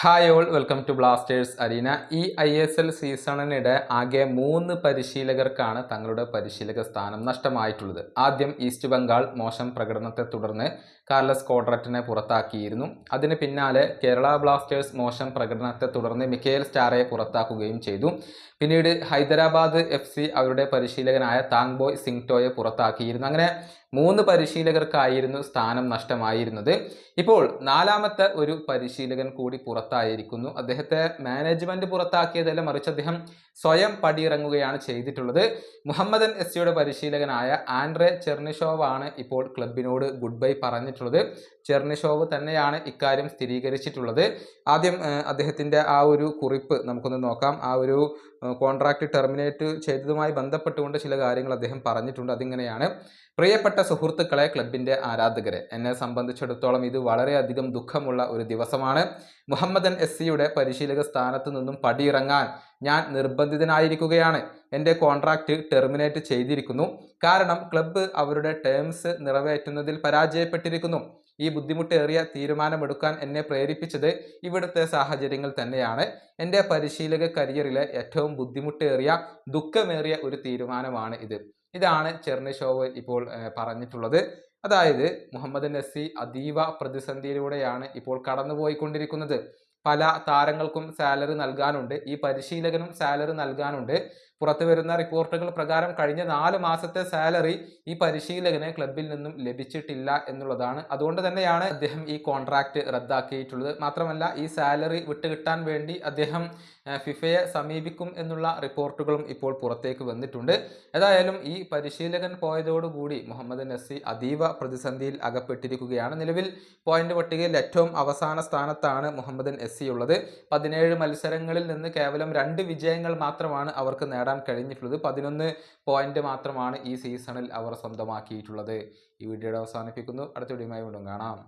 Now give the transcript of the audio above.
Hi all, welcome to Blasters arena. ഈ ISL സീസണിനിടെ ആകെ 3 പരിശീലകർക്കാണ് തങ്ങളുടെ പരിശീലക സ്ഥാനം നഷ്ടമായിട്ടുള്ളത്. ആദ്യം ഈസ്റ്റ് ബംഗാൾ മോശം പ്രകടനത്തെ തുടർന്ന് കാർലസ് കോഡ്രറ്റിനെ പുറത്താക്കിയിരുന്നു. അതിന് പിന്നാലെ കേരള ബ്ലാസ്റ്റേഴ്സ് മോശം പ്രകടനത്തെ തുടർന്ന് മിക്കേൽ സ്റ്റാറയെ പുറത്താക്കുകയും ചെയ്തു. പിന്നീട് ഹൈദരാബാദ് FC അവരുടെ പരിശീലകനായ താങ്ബോയ് സിംഗ്ടോയെ പുറത്താക്കിയിരുന്നു. അങ്ങനെ 3 പരിശീലകർക്കായിരുന്നു സ്ഥാനം നഷ്ടമായിരുന്നത്. ഇപ്പോൾ 4ാമത്തെ ഒരു പരിശീലകൻ കൂടി പുറത്തായിരിക്കുന്നു. അദ്ദേഹത്തെ മാനേജ്മെന്റ് പുറത്താക്കിയതല്ല, മറിച്ച് അദ്ദേഹം സ്വയം പടിയിറങ്ങുകയാണ് ചെയ്തിട്ടുള്ളത്. മുഹമ്മദൻ SCയുടെ പരിശീലകനായ ആൻഡ്രെ ചെർണിഷോവ് ആണ് ഇപ്പോൾ ക്ലബിനോട് ഗുഡ് ബൈ പറഞ്ഞിട്ടുള്ളത്. ചെർണിഷോവ് തന്നെയാണ് ഇക്കാര്യം സ്ഥിരീകരിച്ചിട്ടുള്ളത്. ആദ്യം അദ്ദേഹത്തിന്റെ ആ ഒരു കുറിപ്പ് നമുക്കൊന്ന് നോക്കാം. ആ ഒരു കോൺട്രാക്ട് ടെർമിനേറ്റ് ചെയ്തതുമായി ബന്ധപ്പെട്ടുകൊണ്ട് ചില കാര്യങ്ങൾ അദ്ദേഹം പറഞ്ഞിട്ടുണ്ട്. അതിങ്ങനെയാണ്: പ്രിയപ്പെട്ട സുഹൃത്തുക്കളെ, ക്ലബിന്റെ ആരാധകരെ, എന്നെ സംബന്ധിച്ചിടത്തോളം ഇത് വളരെയധികം ദുഃഖമുള്ള ഒരു ദിവസമാണ്. മുഹമ്മദൻ SCയുടെ പരിശീലക സ്ഥാനത്ത് നിന്നും പടിയിറങ്ങാൻ ഞാൻ നിർബന്ധിതനായിരിക്കുകയാണ്. എൻ്റെ കോൺട്രാക്ട് ടെർമിനേറ്റ് ചെയ്തിരിക്കുന്നു. കാരണം ക്ലബ്ബ് അവരുടെ ടേംസ് നിറവേറ്റുന്നതിൽ പരാജയപ്പെട്ടിരിക്കുന്നു. ഈ ബുദ്ധിമുട്ടേറിയ തീരുമാനമെടുക്കാൻ എന്നെ പ്രേരിപ്പിച്ചത് ഇവിടുത്തെ സാഹചര്യങ്ങൾ തന്നെയാണ്. എൻ്റെ പരിശീലക കരിയറിലെ ഏറ്റവും ബുദ്ധിമുട്ടേറിയ, ദുഃഖമേറിയ ഒരു തീരുമാനമാണ് ഇത്. ഇതാണ് ചെർണിഷോവ് ഇപ്പോൾ പറഞ്ഞിട്ടുള്ളത്. അതായത് മുഹമ്മദൻ SC അതീവ പ്രതിസന്ധിയിലൂടെയാണ് ഇപ്പോൾ കടന്നുപോയിക്കൊണ്ടിരിക്കുന്നത്. പല താരങ്ങൾക്കും സാലറി നൽകാനുണ്ട്, ഈ പരിശീലകനും സാലറി നൽകാനുണ്ട്. പുറത്തു വരുന്ന റിപ്പോർട്ടുകൾ പ്രകാരം കഴിഞ്ഞ 4 മാസത്തെ സാലറി ഈ പരിശീലകന് ക്ലബിൽ നിന്നും ലഭിച്ചിട്ടില്ല എന്നുള്ളതാണ്. അതുകൊണ്ട് തന്നെയാണ് അദ്ദേഹം ഈ കോൺട്രാക്ട് റദ്ദാക്കിയിട്ടുള്ളത്. മാത്രമല്ല, ഈ സാലറി വിട്ടുകിട്ടാൻ വേണ്ടി അദ്ദേഹം ഫിഫയെ സമീപിക്കും എന്നുള്ള റിപ്പോർട്ടുകളും ഇപ്പോൾ പുറത്തേക്ക് വന്നിട്ടുണ്ട്. ഏതായാലും ഈ പരിശീലകൻ പോയതോടുകൂടി മുഹമ്മദൻ SC അതീവ പ്രതിസന്ധിയിൽ അകപ്പെട്ടിരിക്കുകയാണ്. നിലവിൽ പോയിന്റ് പട്ടികയിൽ ഏറ്റവും അവസാന സ്ഥാനത്താണ് മുഹമ്മദൻ SC ഉള്ളത്. 17 മത്സരങ്ങളിൽ നിന്ന് കേവലം 2 വിജയങ്ങൾ മാത്രമാണ് അവർക്ക് നേടാൻ കഴിഞ്ഞിട്ടുള്ളത്. 11 പോയിന്റ് മാത്രമാണ് ഈ സീസണിൽ അവർ സ്വന്തമാക്കിയിട്ടുള്ളത്. ഈ വീഡിയോയുടെ അവസാനിപ്പിക്കുന്നു. അടുത്ത വീഡിയോയുമായി വീണ്ടും കാണാം.